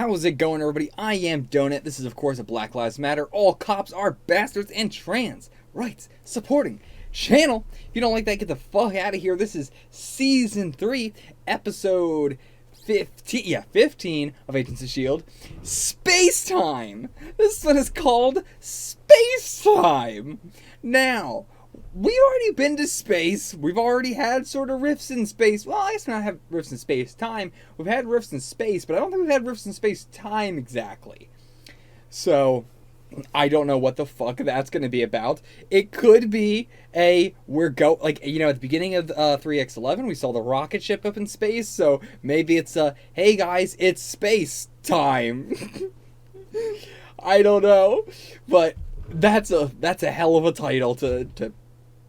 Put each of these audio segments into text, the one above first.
How's it going, everybody? I am Donut. This is, of course, a Black Lives Matter, all cops are bastards, and trans rights supporting channel. If you don't like that, get the fuck out of here. This is Season 3, Episode 15. Yeah, 15 of Agents of S.H.I.E.L.D. Spacetime. This one is called Spacetime. Now, we've already been to space. We've already had sort of rifts in space. Well, I guess we not have rifts in space time. We've had rifts in space, but I don't think we've had rifts in space time exactly. So, I don't know what the fuck that's going to be about. It could be at the beginning of 3X11, we saw the rocket ship up in space. So maybe it's hey guys, it's space time. I don't know, but that's a hell of a title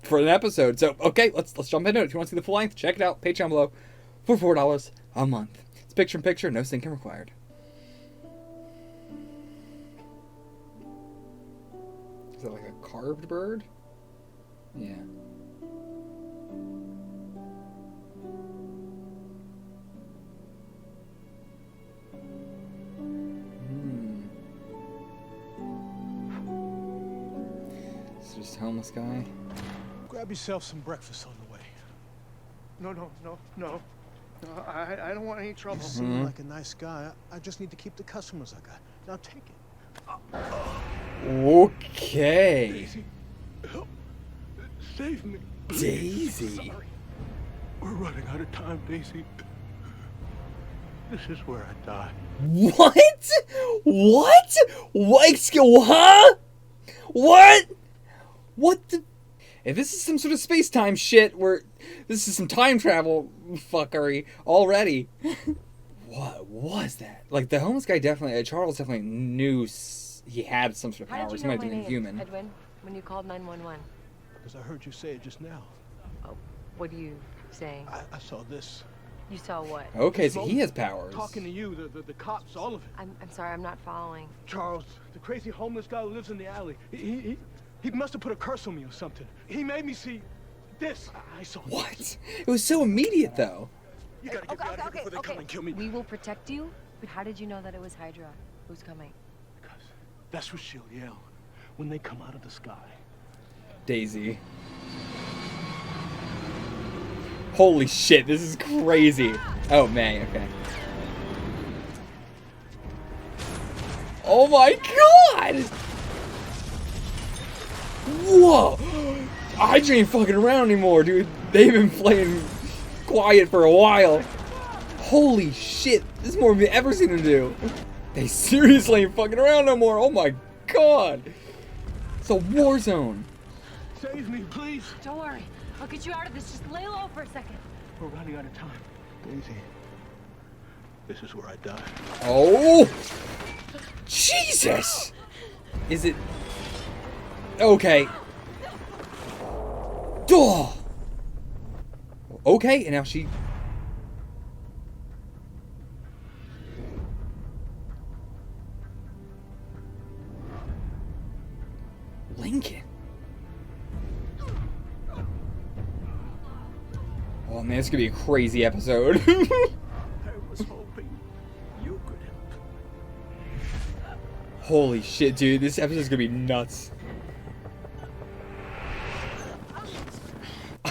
for an episode. So, okay, let's jump into it. If you want to see the full length, check it out. Patreon below for $4 a month. It's picture-in-picture, no syncing required. Is that like a carved bird? Yeah. It's just a homeless guy. Grab yourself some breakfast on the way. No. I don't want any trouble. You seem like a nice guy. I just need to keep the customers I got. Now take it. Okay. Daisy, help. Save me. Daisy. Sorry. We're running out of time, Daisy. This is where I die. What? What? Huh? What? What the? If this is some sort of space-time shit, this is some time travel fuckery already. What was that? Like, the homeless guy Charles definitely knew he had some sort of powers. He might have been human. Edwin, when you called 911? Because I heard you say it just now. Oh, what are you saying? I saw this. You saw what? Okay, so he has powers. Talking to you, the cops, all of it. I'm sorry, I'm not following. Charles, the crazy homeless guy who lives in the alley. He must have put a curse on me or something. He made me see this. I saw What? This. It was so immediate, though. You gotta get me out of here before they come and kill me. We will protect you. But how did you know that it was Hydra? Who's coming? Because that's what S.H.I.E.L.D. yell when they come out of the sky. Daisy. Holy shit, this is crazy. Oh, man, okay. Oh my god! Whoa! Hydra ain't fucking around anymore, dude. They've been playing quiet for a while. Holy shit, this is more than we've ever seen them do. They seriously ain't fucking around no more. Oh my god. It's a war zone. Save me, please. Don't worry. I'll get you out of this. Just lay low for a second. We're running out of time. Daisy, this is where I die. Oh! Jesus! Is it... Okay. Duh! Okay, and now she... Lincoln. Oh man, this is gonna be a crazy episode. I was hoping you could help. Holy shit, dude. This episode's gonna be nuts.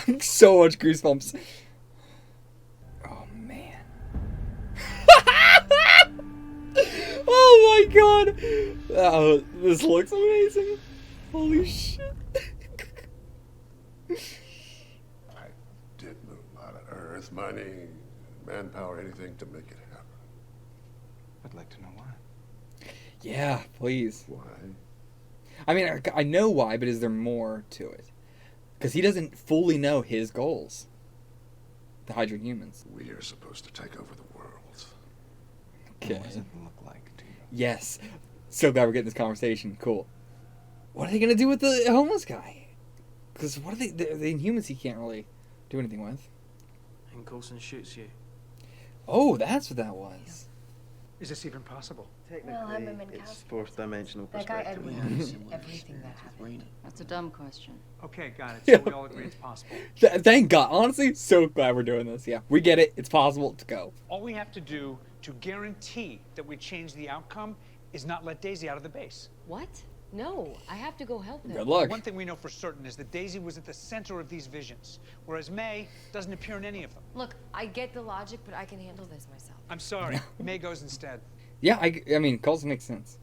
I'm so much goosebumps. Oh man. Oh my god. Oh, this looks amazing. Holy shit. I did move a lot of earth, money, manpower, anything to make it happen. I'd like to know why. Yeah, please. Why? I mean, I know why, but is there more to it? Because he doesn't fully know his goals. The Hydra humans. We are supposed to take over the world. Okay. What does it look like to you? Yes. So glad we're getting this conversation. Cool. What are they gonna do with the homeless guy? Because what are they? The Inhumans he can't really do anything with. And Coulson shoots you. Oh, that's what that was. Is this even possible? Technically, it's fourth dimensional perspective. That guy Edwin everything that happened. That's a dumb question. Okay, got it. Yeah. So we all agree it's possible. Thank God. Honestly, so glad we're doing this. Yeah, we get it. It's possible to go. All we have to do To guarantee that we change the outcome is not let Daisy out of the base. What? No, I have to go help them. Good luck. One thing we know for certain is that Daisy was at the center of these visions, whereas May doesn't appear in any of them. Look, I get the logic, but I can handle this myself. I'm sorry, May goes instead. Yeah, I mean, calls makes sense.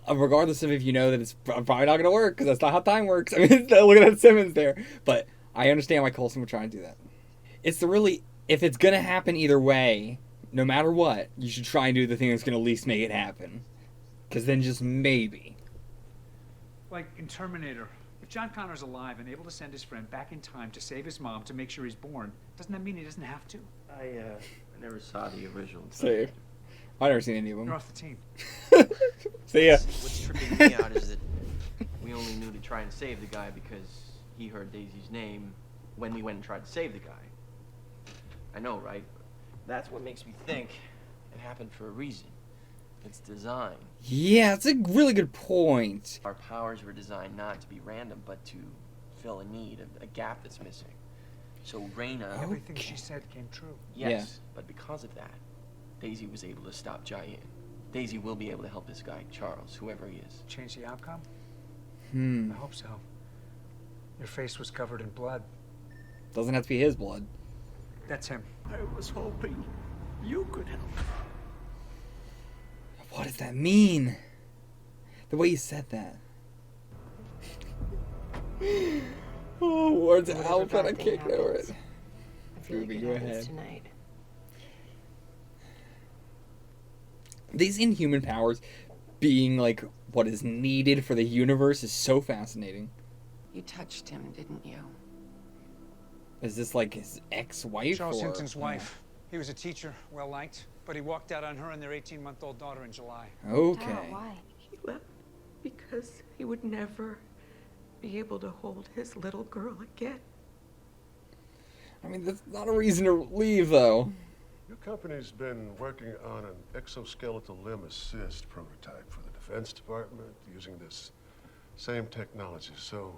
Regardless of if you know that it's probably not going to work, because that's not how time works. I mean, look at that Simmons there. But I understand why Coulson would try and do that. It's the really, if it's going to happen either way, no matter what, you should try and do the thing that's going to at least make it happen. Because then just maybe. Like in Terminator, if John Connor's alive and able to send his friend back in time to save his mom to make sure he's born, doesn't that mean he doesn't have to? I never saw the original. Save. I've never seen any of them. You're off the team. See ya. What's tripping me out is that we only knew to try and save the guy because he heard Daisy's name when we went and tried to save the guy. I know, right? That's what makes me think it happened for a reason. It's design. Yeah, it's a really good point. Our powers were designed not to be random, but to fill a need, a gap that's missing. So Raina... Everything she said came true. Yes, but because of that, Daisy was able to stop Giant. Daisy will be able to help this guy, Charles, whoever he is. Change the outcome? I hope so. Your face was covered in blood. Doesn't have to be his blood. That's him. I was hoping you could help. What does that mean? The way you said that. Oh, words out, but I can't know it. I feel like Ruby, it go happens ahead. tonight. These inhuman powers being like what is needed for the universe is so fascinating. You touched him, didn't you? Is this like his ex-wife? Charles or... Hinton's wife. He was a teacher, well liked, but he walked out on her and their 18-month-old daughter in July. Okay. Dara, why? He left because he would never be able to hold his little girl again. I mean, that's not a reason to leave, though. Your company's been working on an exoskeletal limb assist prototype for the Defense Department using this same technology, so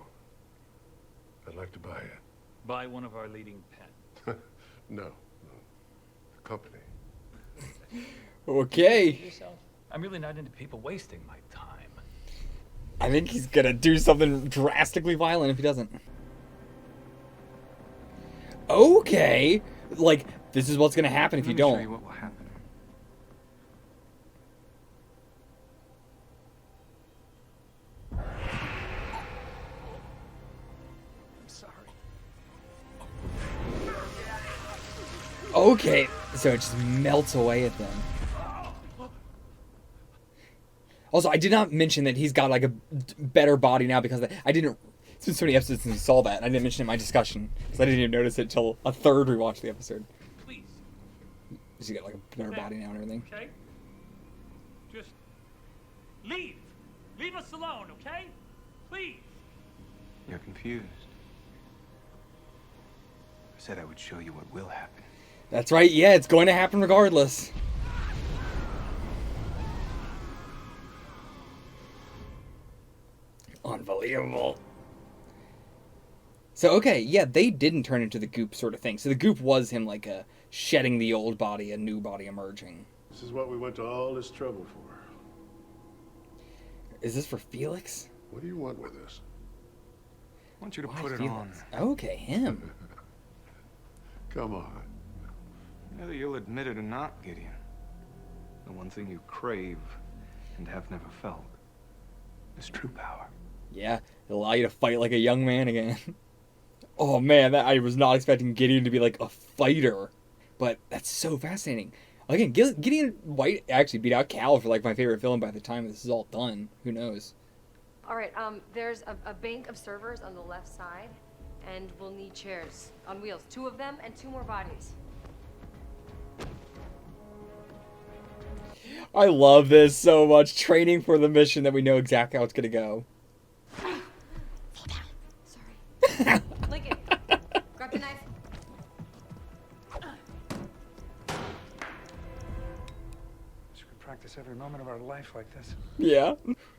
I'd like to buy it. Buy one of our leading pets. No. The company. Okay. I'm really not into people wasting my time. I think he's gonna do something drastically violent if he doesn't. Okay. Like, this is what's gonna happen if you Let me show don't. you what will happen. Okay, so it just melts away at them. Also, I did not mention that he's got like a better body now because I didn't. It's been so many episodes since we saw that. I didn't mention it in my discussion because I didn't even notice it till a third rewatch the episode. Please. He's got like a better body now and everything. Okay? Just leave. Leave us alone, okay? Please. You're confused. I said I would show you what will happen. That's right. Yeah, it's going to happen regardless. Unbelievable. So, okay, yeah, they didn't turn into the goop sort of thing. So the goop was him, like, shedding the old body, a new body emerging. This is what we went to all this trouble for. Is this for Felix? What do you want with this? I want you to Why put it Felix? on. Okay, him. Come on. Whether you'll admit it or not, Gideon, the one thing you crave and have never felt is true power. Yeah, it'll allow you to fight like a young man again. Oh man, I was not expecting Gideon to be like a fighter. But that's so fascinating. Again, Gideon might actually beat out Cal for like my favorite villain by the time this is all done. Who knows? All right, there's a bank of servers on the left side, and we'll need chairs on wheels. 2 of them and 2 more bodies. I love this so much. Training for the mission that we know exactly how it's gonna go. Fall down. Sorry. Lincoln, grab the knife. We could practice every moment of our life like this. Yeah.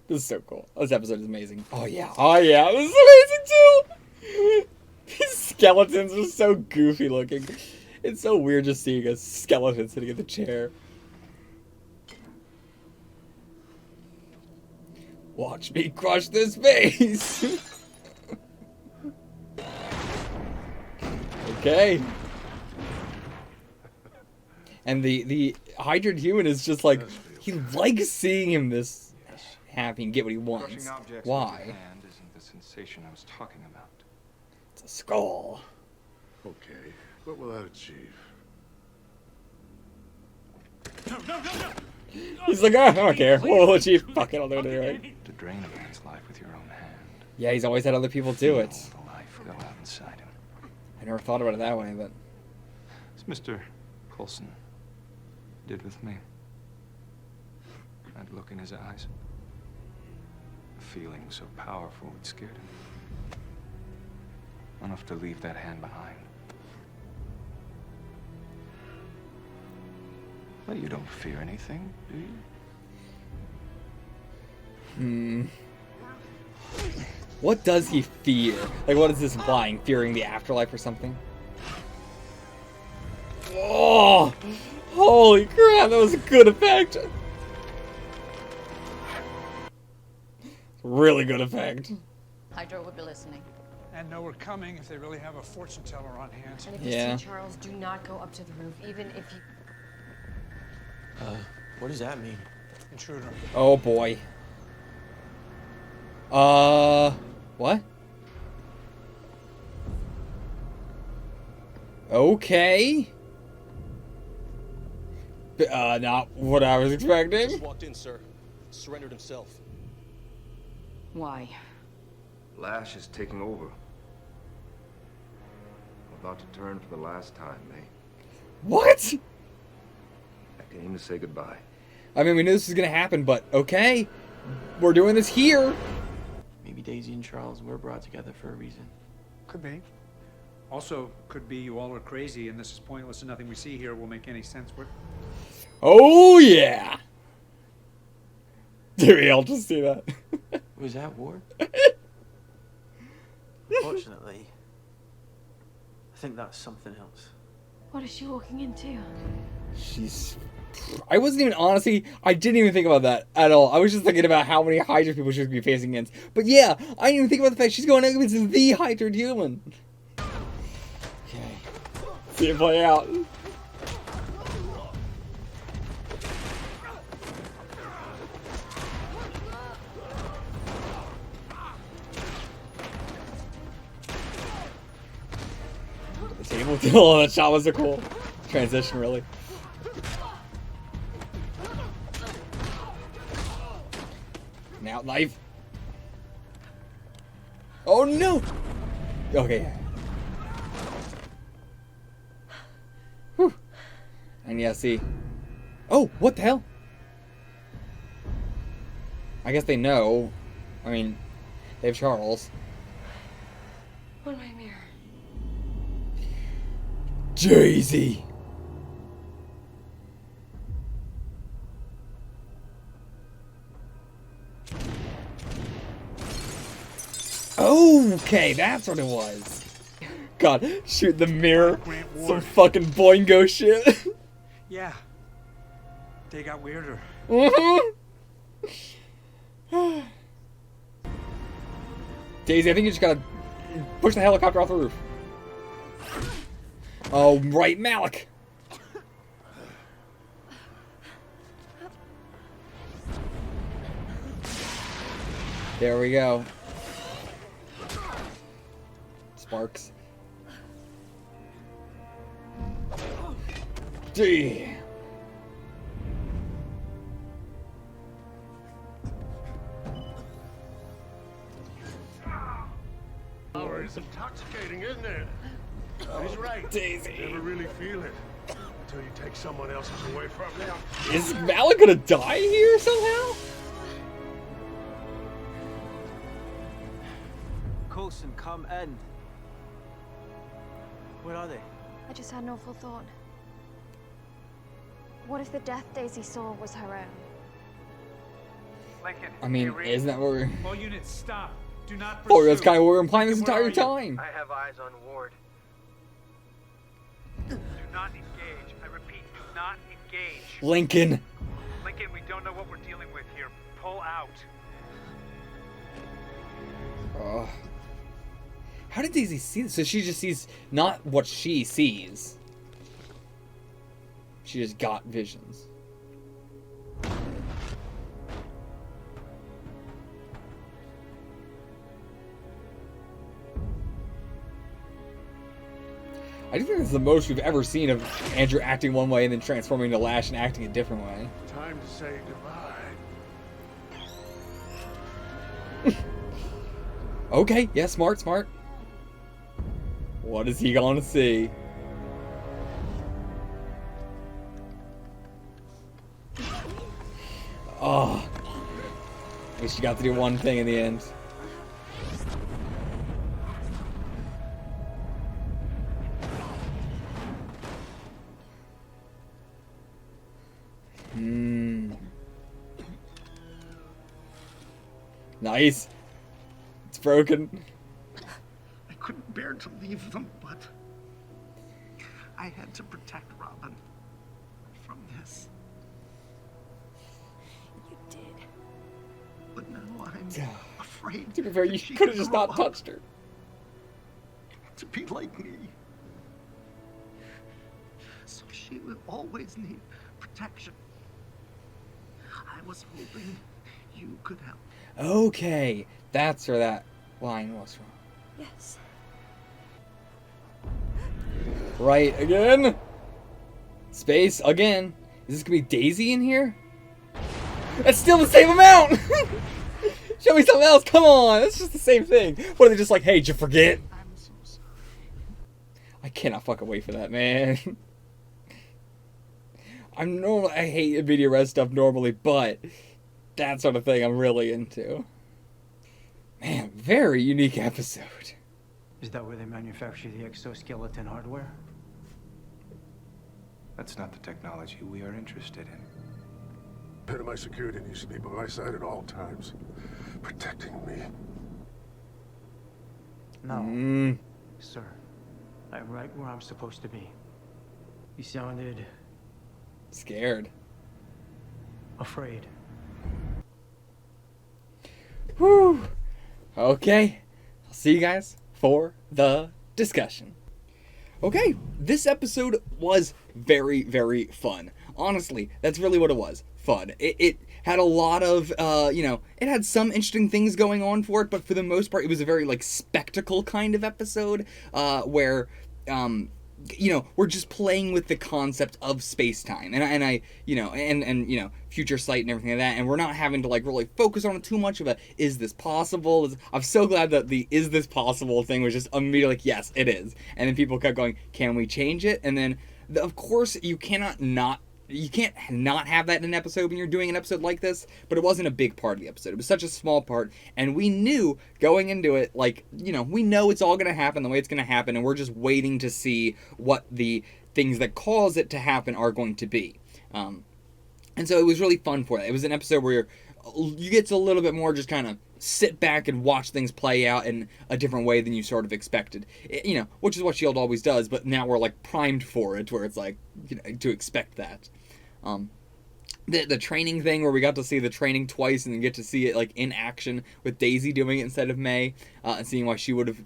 This is so cool. This episode is amazing. Oh yeah. Oh yeah. This is amazing too. These skeletons are so goofy looking. It's so weird just seeing a skeleton sitting in the chair. Watch me crush this base. Okay. And the Hydra human is just like, he likes seeing him this happy and get what he wants. Crushing objects with Why? your hand isn't the sensation I was talking about. It's a skull. Okay, what will that achieve? He's like, I don't care. We'll achieve. Fuck it, I'll do it anyway. To drain a man's life with your own hand. Yeah, he's always had other people do it. Feel the life go out inside him. I never thought about it that way, but As Mr. Coulson did with me. That look in his eyes. A feeling so powerful it scared him. Enough to leave that hand behind. But you don't fear anything, do you? what does he fear? Like, what is this implying? Fearing the afterlife or something? Oh! Holy crap, that was a good effect! Really good effect. Hydra would be listening. And know we're coming if they really have a fortune teller on hand. And if you Yeah. see Charles, do not go up to the roof, even if you... What does that mean? Intruder. Oh boy. What? Okay. Not what I was expecting. Just walked in, sir. Surrendered himself. Why? Lash is taking over. I'm about to turn for the last time, May. What? I came to say goodbye. I mean, we knew this was gonna happen, but okay. We're doing this here. Maybe Daisy and Charles were brought together for a reason. Could be. Also, could be you all are crazy and this is pointless and nothing we see here will make any sense. Oh, yeah. Did we all just see that? Was that war? Fortunately, I think that's something else. What is she walking into? She's... I wasn't even, honestly, I didn't even think about that at all. I was just thinking about how many Hydra people she was going to be facing against. But yeah, I didn't even think about the fact she's going against the Hydra human. Okay. See it play out. The table. Oh, that shot was a cool transition, really. Now, knife. Oh no! Okay. Whew. And yeah, see. Oh, what the hell? I guess they know. I mean, they have Charles. One way mirror. Daisy! Okay, that's what it was. God, shoot the mirror. Some fucking boingo shit. Yeah. They got weirder. Daisy, I think you just gotta push the helicopter off the roof. Oh, right, Malick. There we go. Sparks. D. Power is intoxicating, isn't it? He's right. Daisy. You never really feel it until you take someone else's away from them. Is Malick gonna die here somehow? Coulson, come in. Where are they? I just had an awful thought. What if the death Daisy saw was her own? Lincoln, I mean, isn't that what we're... all units, stop. Do not Oh, pursue. that's kind of what we're implying this Lincoln, where entire are you? time. I have eyes on Ward. Do not engage. I repeat, do not engage. Lincoln. Lincoln, we don't know what we're dealing with here. Pull out. Oh. How did Daisy see this? So she just sees not what she sees. She just got visions. I do think this is the most we've ever seen of Andrew acting one way and then transforming to Lash and acting a different way. Time to say goodbye. Okay, yeah, smart. What is he gonna see? Oh. At least you got to do one thing in the end. Nice. It's broken. I couldn't bear to leave them, but I had to protect Robin from this. You did. But now I'm afraid. To be fair, you could have just not touched her. To be like me. So she will always need protection. I was hoping you could help. Okay, that's where that line was from. Yes. Right again. Space again. Is this gonna be Daisy in here? That's still the same amount. Show me something else. Come on, it's just the same thing. What are they just like? Hey, did you forget? I'm so sorry. I cannot fucking wait for that, man. I hate video res stuff normally, but that sort of thing I'm really into. Man, very unique episode. Is that where they manufacture the exoskeleton hardware? That's not the technology we are interested in. Head of my security needs to be by my side at all times, protecting me. No, sir. I'm right where I'm supposed to be. You sounded scared. Afraid. Whew. Okay. I'll see you guys for the discussion. Okay, this episode was very, very fun. Honestly, that's really what it was. Fun. It had a lot of, it had some interesting things going on for it, but for the most part, it was a very, spectacle kind of episode, where, we're just playing with the concept of space-time, and future sight and everything like that, and we're not having to, really focus on it too much of is this possible? I'm so glad that the is this possible thing was just immediately yes, it is. And then people kept going, can we change it? And then, of course, you can't not have that in an episode when you're doing an episode like this, but it wasn't a big part of the episode. It was such a small part, and we knew going into it, we know it's all going to happen the way it's going to happen, and we're just waiting to see what the things that cause it to happen are going to be. And so it was really fun for that. It was an episode where you get to a little bit more just kind of sit back and watch things play out in a different way than you sort of expected. Which is what S.H.I.E.L.D. always does, but now we're primed for it, where it's to expect that. The training thing where we got to see the training twice and then get to see it in action with Daisy doing it instead of May, and seeing why she would have,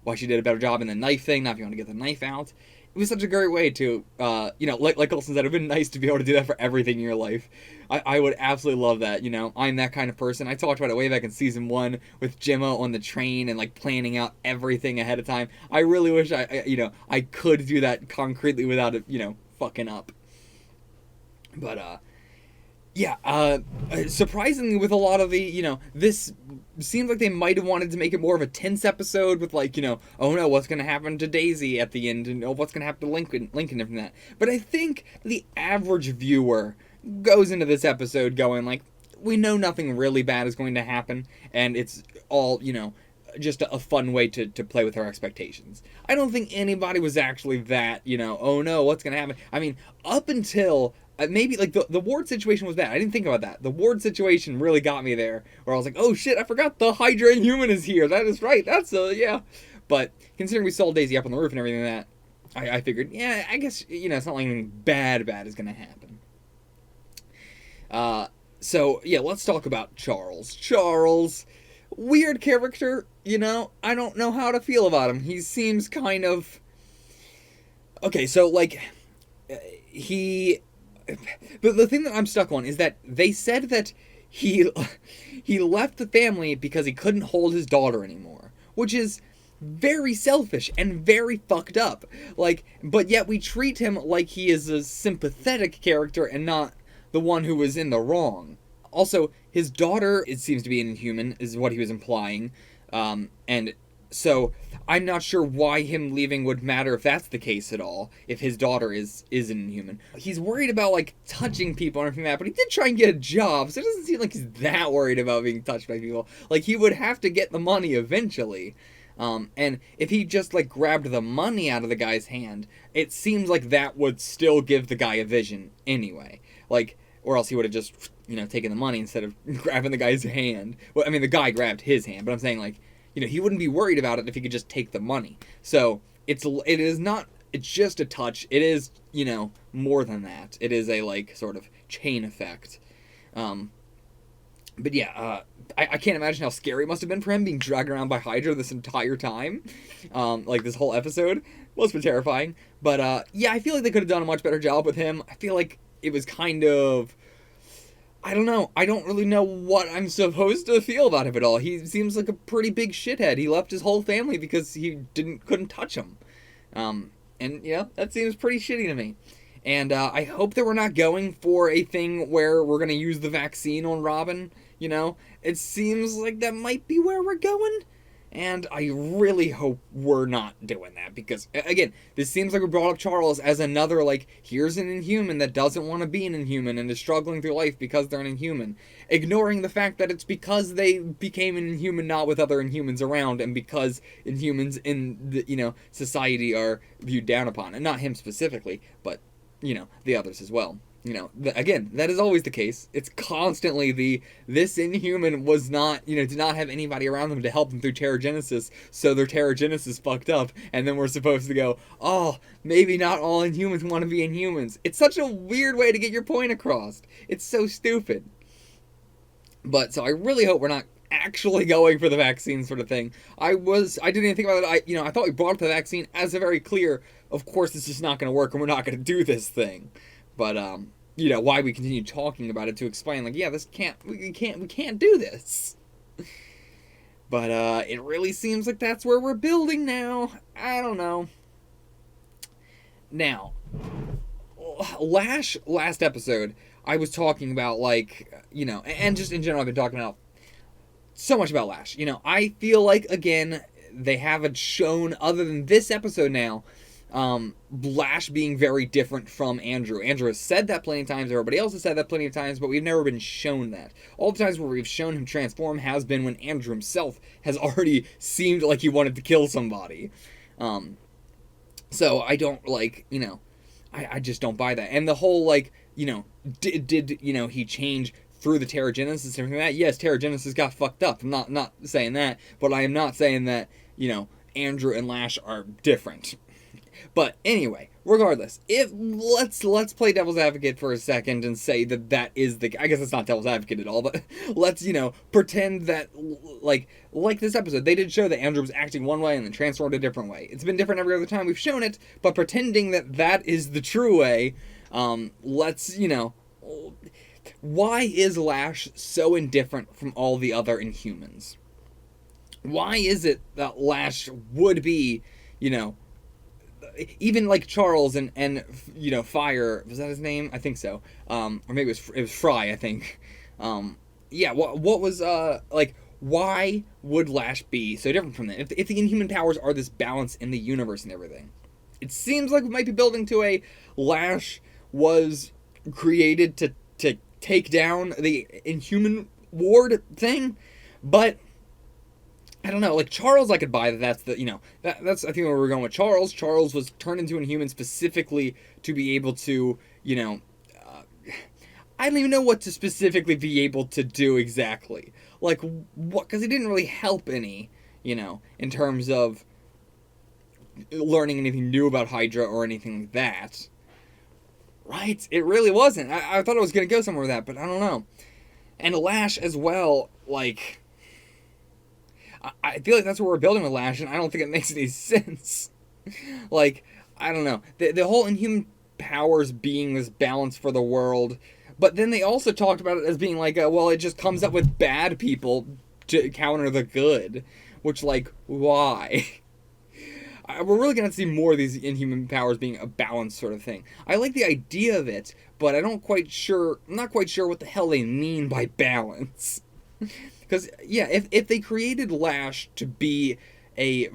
why she did a better job in the knife thing, not if you want to get the knife out. It was such a great way to, like Olsen said, it would have been nice to be able to do that for everything in your life. I would absolutely love that, I'm that kind of person. I talked about it way back in season 1 with Gemma on the train and planning out everything ahead of time. I really wish I could do that concretely without it, fucking up. But, surprisingly with a lot of the, this seems like they might have wanted to make it more of a tense episode with oh no, what's going to happen to Daisy at the end, and what's going to happen to Lincoln and that. But I think the average viewer goes into this episode going we know nothing really bad is going to happen, and it's all, just a fun way to play with our expectations. I don't think anybody was actually that, oh no, what's going to happen? I mean, up until maybe the Ward situation was bad. I didn't think about that. The Ward situation really got me there, where I was like, oh shit, I forgot the Hydra Inhuman is here. That is right. That's yeah. But considering we saw Daisy up on the roof and everything like that, I figured, yeah, I guess, it's not like anything bad is going to happen. So, yeah, let's talk about Charles. Charles, weird character, you know? I don't know how to feel about him. He seems kind of... Okay, so, like, he... But the thing that I'm stuck on is that they said that he left the family because he couldn't hold his daughter anymore, which is very selfish and very fucked up. Like, but yet we treat him like he is a sympathetic character and not the one who was in the wrong. Also, his daughter, it seems to be an Inhuman, is what he was implying. And so I'm not sure why him leaving would matter if that's the case at all, if his daughter is an Inhuman. He's worried about, like, touching people or anything like that, but he did try and get a job, so it doesn't seem like he's that worried about being touched by people. Like, he would have to get the money eventually. And if he just, like, grabbed the money out of the guy's hand, it seems like that would still give the guy a vision anyway. Like, or else he would have just, you know, taken the money instead of grabbing the guy's hand. Well, I mean, the guy grabbed his hand, but I'm saying, like, you know, he wouldn't be worried about it if he could just take the money. So, it's just a touch. It is, you know, more than that. It is a, like, sort of chain effect. But yeah, I can't imagine how scary it must have been for him being dragged around by Hydra this entire time. Like, this whole episode must have been terrifying. But, yeah, I feel like they could have done a much better job with him. I feel like it was kind of... I don't know. I don't really know what I'm supposed to feel about him at all. He seems like a pretty big shithead. He left his whole family because he couldn't touch him. And, you know, that seems pretty shitty to me. And I hope that we're not going for a thing where we're going to use the vaccine on Robin, you know? It seems like that might be where we're going. And I really hope we're not doing that, because, again, this seems like we brought up Charles as another, like, here's an Inhuman that doesn't want to be an Inhuman and is struggling through life because they're an Inhuman. Ignoring the fact that it's because they became an Inhuman not with other Inhumans around, and because Inhumans in, the, you know, society are viewed down upon. And not him specifically, but, you know, the others as well. You know, again, that is always the case. It's constantly this Inhuman was not, you know, did not have anybody around them to help them through Terrigenesis, so their Terrigenesis fucked up, and then we're supposed to go, oh, maybe not all Inhumans want to be Inhumans. It's such a weird way to get your point across. It's so stupid. But, so I really hope we're not actually going for the vaccine sort of thing. I didn't even think about it. I thought we brought up the vaccine as a very clear, of course this is not going to work and we're not going to do this thing. But, you know, why we continue talking about it to explain, like, yeah, we can't do this. But, it really seems like that's where we're building now. I don't know. Now, last episode, I was talking about, like, you know, and just in general, I've been talking about so much about Lash. You know, I feel like, again, they haven't shown, other than this episode now, Lash being very different from Andrew. Andrew has said that plenty of times, everybody else has said that plenty of times, but we've never been shown that. All the times where we've shown him transform has been when Andrew himself has already seemed like he wanted to kill somebody. So I don't, like, you know, I just don't buy that. And the whole, like, you know, did you know, he change through the Terrigenesis and everything like that? Yes, Terrigenesis got fucked up. I'm not saying that, but I am not saying that, you know, Andrew and Lash are different. But anyway, regardless, let's play devil's advocate for a second and say that is the... I guess it's not devil's advocate at all, but let's, you know, pretend that, like this episode, they did show that Andrew was acting one way and then transformed a different way. It's been different every other time we've shown it, but pretending that is the true way, let's, you know... Why is Lash so indifferent from all the other Inhumans? Why is it that Lash would be, you know... Even like Charles and you know, Fire, was that his name? I think so. Or maybe it was Fry, I think. Yeah, what was like, why would Lash be so different from them? If the Inhuman powers are this balance in the universe and everything, it seems like we might be building to a Lash was created to take down the Inhuman ward thing, but I don't know, like, Charles I could buy that's the, you know, that's, I think, where we're going with Charles. Charles was turned into an Inhuman specifically to be able to, you know, I don't even know what to specifically be able to do exactly. Like, what, because he didn't really help any, you know, in terms of learning anything new about Hydra or anything like that. Right? It really wasn't. I thought it was going to go somewhere with that, but I don't know. And Lash as well, like... I feel like that's what we're building with Lash, and I don't think it makes any sense. Like, I don't know. The whole Inhuman powers being this balance for the world, but then they also talked about it as being like, well, it just comes up with bad people to counter the good. Which, like, why? We're really going to see more of these Inhuman powers being a balance sort of thing. I like the idea of it, but I'm not quite sure what the hell they mean by balance. Because, yeah, if they created Lash to be a,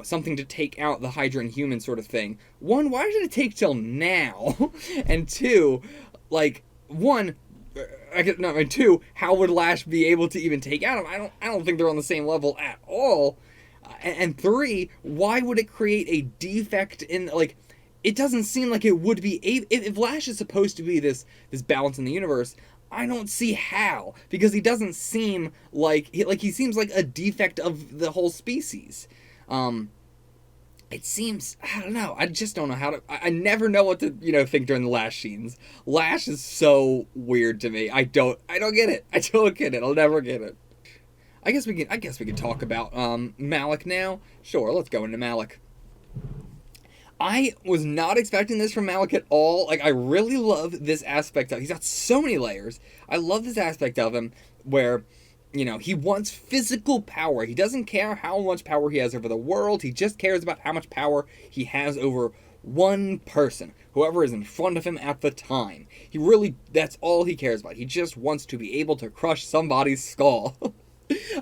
something to take out the Hydra and human sort of thing, one, why did it take till now? And two, like, two, how would Lash be able to even take out him? I don't think they're on the same level at all. And three, why would it create a defect in, like, it doesn't seem like it would be, if Lash is supposed to be this balance in the universe, I don't see how, because he doesn't seem like he seems like a defect of the whole species. It seems, I don't know, I just don't know how to, I never know what to, think during the Lash scenes. Lash is so weird to me. I don't get it. I don't get it. I'll never get it. I guess we can talk about Malick now. Sure, let's go into Malick. I was not expecting this from Malick at all. Like, I really love this aspect of, he's got so many layers. I love this aspect of him where, he wants physical power. He doesn't care how much power he has over the world. He just cares about how much power he has over one person, whoever is in front of him at the time. That's all he cares about. He just wants to be able to crush somebody's skull.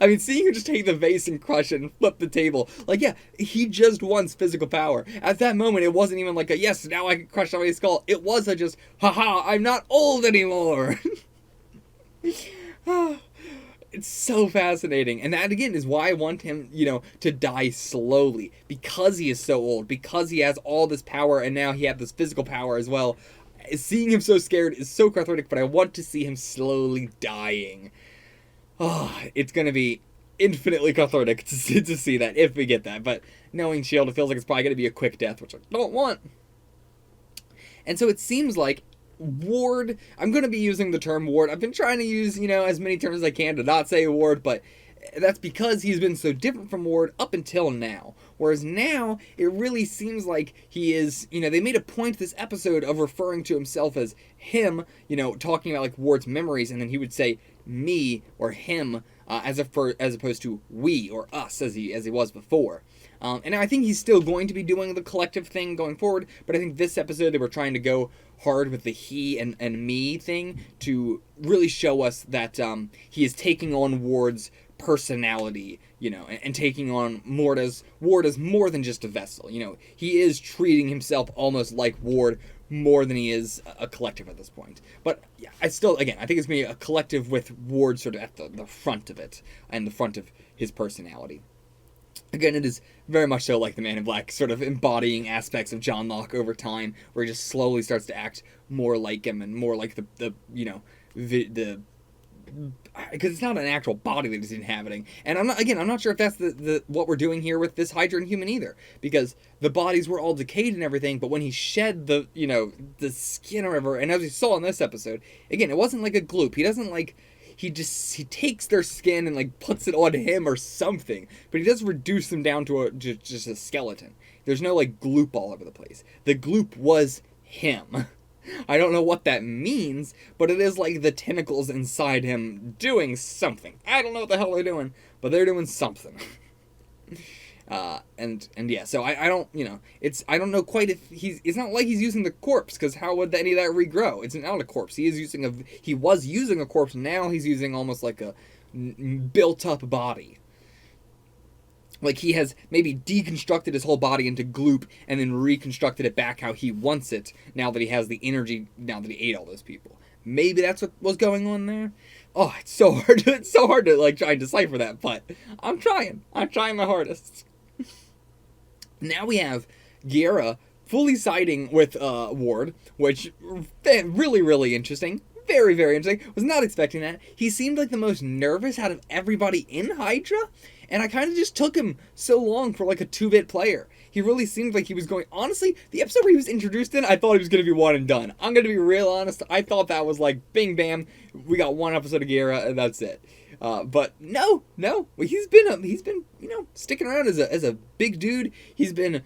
I mean, seeing him just take the vase and crush it and flip the table, like, yeah, he just wants physical power. At that moment, it wasn't even like a, yes, now I can crush somebody's skull. It was a just, haha, I'm not old anymore. It's so fascinating. And that, again, is why I want him, to die slowly. Because he is so old. Because he has all this power, and now he has this physical power as well. Seeing him so scared is so cathartic, but I want to see him slowly dying. Oh, it's going to be infinitely cathartic to see that, if we get that. But knowing S.H.I.E.L.D., it feels like it's probably going to be a quick death, which I don't want. And so it seems like Ward, I'm going to be using the term Ward. I've been trying to use, as many terms as I can to not say Ward, but that's because he's been so different from Ward up until now. Whereas now, it really seems like he is, they made a point this episode of referring to himself as him, talking about, like, Ward's memories, and then he would say me or him as opposed to we or us as he was before. And I think he's still going to be doing the collective thing going forward, but I think this episode they were trying to go hard with the he and me thing to really show us that he is taking on Ward's personality, and taking on Ward as more than just a vessel. He is treating himself almost like Ward more than he is a collective at this point. But yeah, I think it's going to be a collective with Ward sort of at the front of it, and the front of his personality. Again, it is very much so like the Man in Black, sort of embodying aspects of John Locke over time, where he just slowly starts to act more like him and more like the because it's not an actual body that he's inhabiting. And I'm not sure if that's the what we're doing here with this Hydra and human either, because the bodies were all decayed and everything, but when he shed the skin or whatever, and as we saw in this episode, again, it wasn't like a gloop. He doesn't like, he takes their skin and like puts it on him or something, but he does reduce them down to just a skeleton. There's no like gloop all over the place. The gloop was him. I don't know what that means, but it is like the tentacles inside him doing something. I don't know what the hell they're doing, but they're doing something. And yeah, so I don't, I don't know quite if it's not like he's using the corpse, because how would any of that regrow? It's not a corpse. He was using a corpse, now he's using almost like a built-up body. Like he has maybe deconstructed his whole body into gloop and then reconstructed it back how he wants it, now that he has the energy, now that he ate all those people. Maybe that's what was going on there. Oh, it's so hard to like try and decipher that, but I'm trying my hardest. Now we have Guerra fully siding with Ward, which really, really interesting. Very, very interesting. Was not expecting that. He seemed like the most nervous out of everybody in Hydra, and I kind of just took him so long for like a 2-bit player. He really seemed like he was going... Honestly, the episode where he was introduced in, I thought he was going to be one and done. I'm going to be real honest. I thought that was like, bing, bam, we got one episode of Guerra, and that's it. But no, he's been sticking around as a big dude. He's been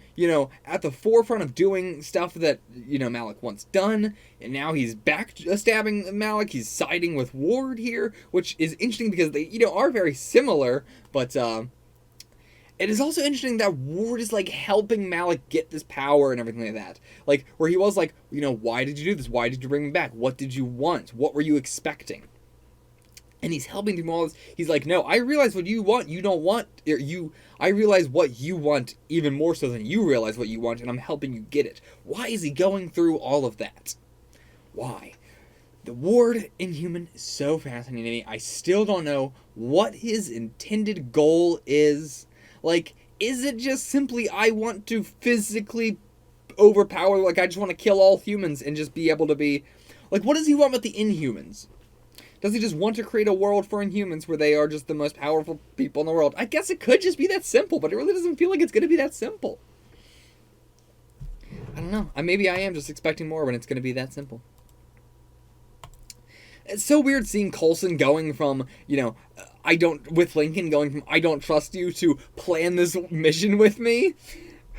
at the forefront of doing stuff that Malick once done, and now he's back stabbing Malick. He's siding with Ward here, which is interesting because they are very similar, but it is also interesting that Ward is like helping Malick get this power and everything like that. Like where he was like, why did you do this? Why did you bring me back? What did you want? What were you expecting? And he's helping through all this. He's like, no, I realize what you want. You don't want I realize what you want even more so than you realize what you want, and I'm helping you get it. Why is he going through all of that? Why? The Ward Inhuman is so fascinating to me. I still don't know what his intended goal is. Like, is it just simply I want to physically overpower, like I just want to kill all humans and just be able to be... Like, what does he want with the Inhumans? Does he just want to create a world for Inhumans where they are just the most powerful people in the world? I guess it could just be that simple, but it really doesn't feel like it's going to be that simple. I don't know. Maybe I am just expecting more when it's going to be that simple. It's so weird seeing Coulson going from, with Lincoln going from I don't trust you to plan this mission with me.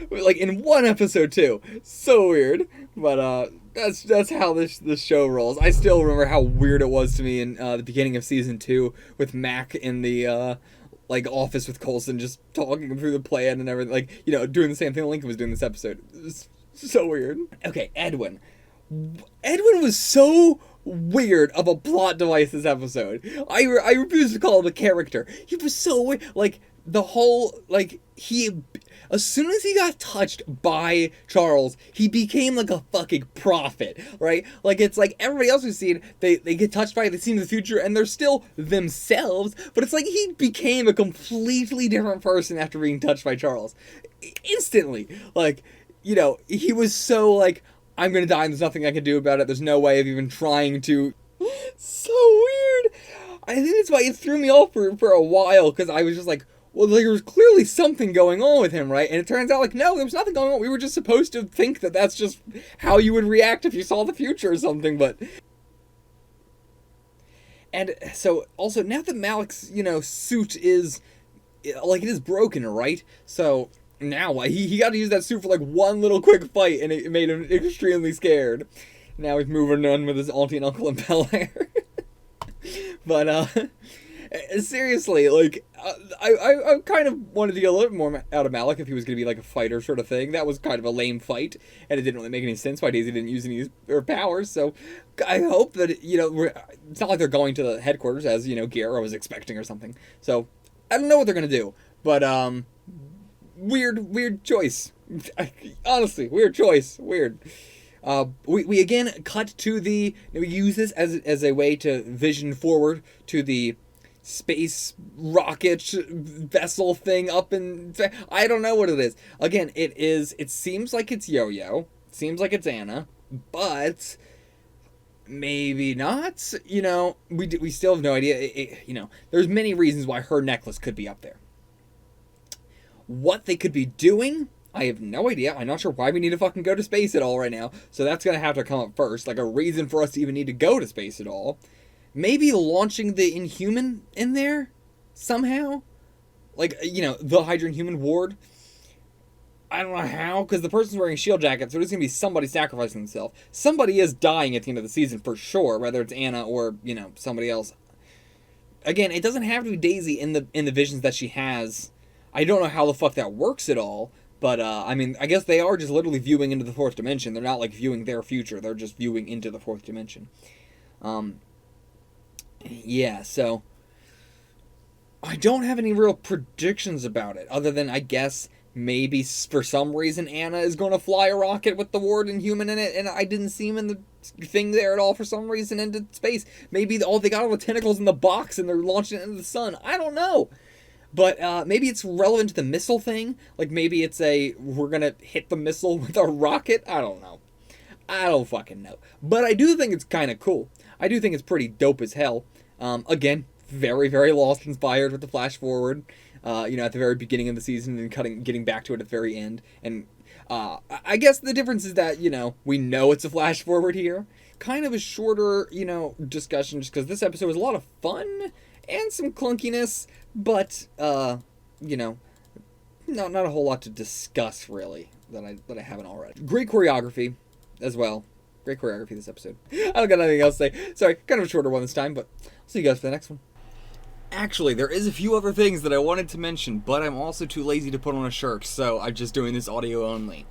Like in one episode too. So weird. But that's how this show rolls. I still remember how weird it was to me in the beginning of season 2 with Mac in the office with Coulson just talking through the plan and everything, like, doing the same thing Lincoln was doing this episode. It was so weird. Okay, Edwin. Edwin was so weird of a plot device this episode. I refuse to call him a character. He was so weird. Like, the whole, as soon as he got touched by Charles, he became like a fucking prophet, right? Like, it's like everybody else we've seen, they get touched by it, they see the future, and they're still themselves, but it's like he became a completely different person after being touched by Charles. Instantly. Like, he was so like, I'm gonna die and there's nothing I can do about it, there's no way of even trying to... So weird! I think that's why it threw me off for a while, because I was just like, well, there was clearly something going on with him, right? And it turns out, like, no, there was nothing going on. We were just supposed to think that that's just how you would react if you saw the future or something, but... And so, also, now that Malick's, suit is, like, it is broken, right? So, now, he got to use that suit for, like, one little quick fight, and it made him extremely scared. Now he's moving on with his auntie and uncle in Bel Air. But, seriously, like, I kind of wanted to get a little bit more out of Malick if he was going to be like a fighter sort of thing. That was kind of a lame fight, and it didn't really make any sense why Daisy didn't use any of her powers, so I hope that, it's not like they're going to the headquarters as, Guerra was expecting or something. So, I don't know what they're going to do, but, weird choice. Honestly, weird choice. Weird. We again cut to we use this as a way to vision forward to the space rocket vessel thing up in... I don't know what it is. Again, it seems like it's Yo-Yo. It seems like it's Anna. But maybe not. We still have no idea. There's many reasons why her necklace could be up there. What they could be doing, I have no idea. I'm not sure why we need to fucking go to space at all right now. So that's going to have to come up first. Like a reason for us to even need to go to space at all. Maybe launching the Inhuman in there somehow? Like, the Hydra Inhuman Ward? I don't know how, because the person's wearing a shield jacket, so there's going to be somebody sacrificing themselves. Somebody is dying at the end of the season for sure, whether it's Anna or, somebody else. Again, it doesn't have to be Daisy in the visions that she has. I don't know how the fuck that works at all, but, I guess they are just literally viewing into the fourth dimension. They're not, like, viewing their future. They're just viewing into the fourth dimension. Yeah, so I don't have any real predictions about it, other than I guess maybe for some reason Anna is going to fly a rocket with the Ward Inhuman in it, and I didn't see him in the thing there at all for some reason into space. Maybe they got all the tentacles in the box and they're launching it into the sun. I don't know. But maybe it's relevant to the missile thing. Like maybe it's we're going to hit the missile with a rocket. I don't know. I don't fucking know. But I do think it's kind of cool. I do think it's pretty dope as hell. Again, very, very Lost inspired with the flash forward, at the very beginning of the season and getting back to it at the very end. And I guess the difference is that, we know it's a flash forward here. Kind of a shorter, discussion just because this episode was a lot of fun. and some clunkiness, but, you know, not a whole lot to discuss, really, that I haven't already. Great choreography, as well. Great choreography this episode. I don't got anything else to say. Sorry, kind of a shorter one this time, but I'll see you guys for the next one. Actually, there is a few other things that I wanted to mention, but I'm also too lazy to put on a shirt, so I'm just doing this audio only.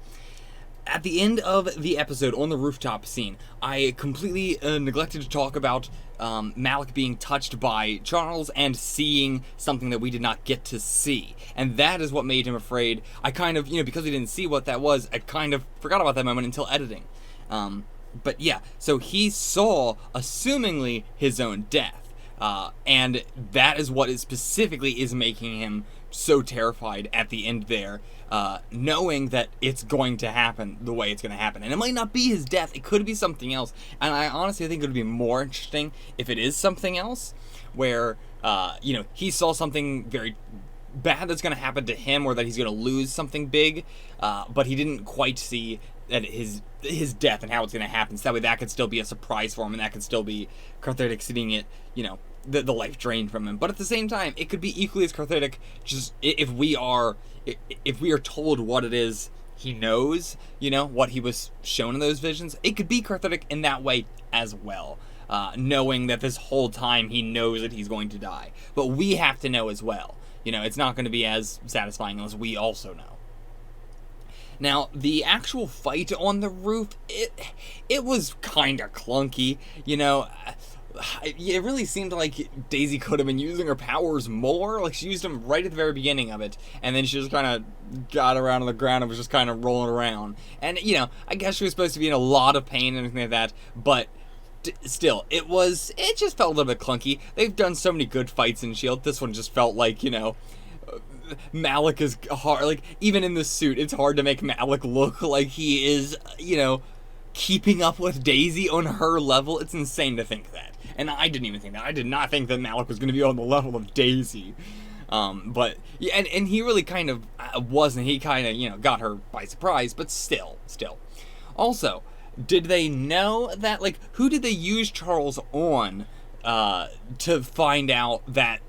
At the end of the episode, on the rooftop scene, I completely neglected to talk about Malick being touched by Charles and seeing something that we did not get to see. And that is what made him afraid. I kind of, because we didn't see what that was, I kind of forgot about that moment until editing. But yeah, so he saw, assumingly, his own death. And that is what specifically is making him so terrified at the end there, knowing that it's going to happen the way it's going to happen. And it might not be his death, it could be something else. And I honestly think it would be more interesting if it is something else, where, he saw something very bad that's going to happen to him, or that he's going to lose something big, but he didn't quite see that his death and how it's going to happen. So that way that could still be a surprise for him, and that could still be cathartic, seeing it, the life drained from him. But at the same time, it could be equally as cathartic just if we are told what it is he knows, what he was shown in those visions. It could be cathartic in that way as well, knowing that this whole time he knows that he's going to die. But we have to know as well. It's not going to be as satisfying unless we also know. Now, the actual fight on the roof, it was kind of clunky, It really seemed like Daisy could have been using her powers more. Like, she used them right at the very beginning of it, and then she just kind of got around on the ground and was just kind of rolling around. And, I guess she was supposed to be in a lot of pain and everything like that, but still, it just felt a little bit clunky. They've done so many good fights in S.H.I.E.L.D. This one just felt like, Malick is hard. Like, even in the suit, it's hard to make Malick look like he is, keeping up with Daisy on her level. It's insane to think that. And I didn't even think that. I did not think that Malick was going to be on the level of Daisy. But, yeah, and he really kind of wasn't. He kind of, got her by surprise, but still. Also, did they know that, like, who did they use Charles on to find out that,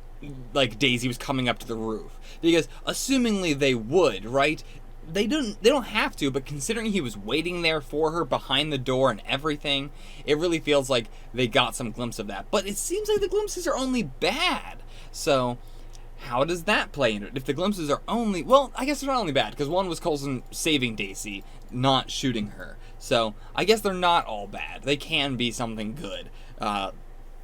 like, Daisy was coming up to the roof? Because, assumingly they would, right? They don't have to, but considering he was waiting there for her behind the door and everything, it really feels like they got some glimpse of that. But it seems like the glimpses are only bad. So, how does that play into it? If the glimpses are only... Well, I guess they're not only bad, because one was Coulson saving Daisy, not shooting her. So, I guess they're not all bad. They can be something good.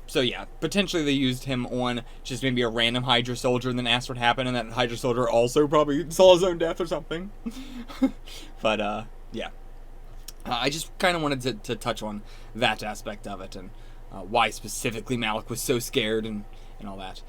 So yeah, potentially they used him on just maybe a random Hydra soldier and then asked what happened, and that Hydra soldier also probably saw his own death or something. But, yeah. I just kind of wanted to touch on that aspect of it, and why specifically Malick was so scared and all that.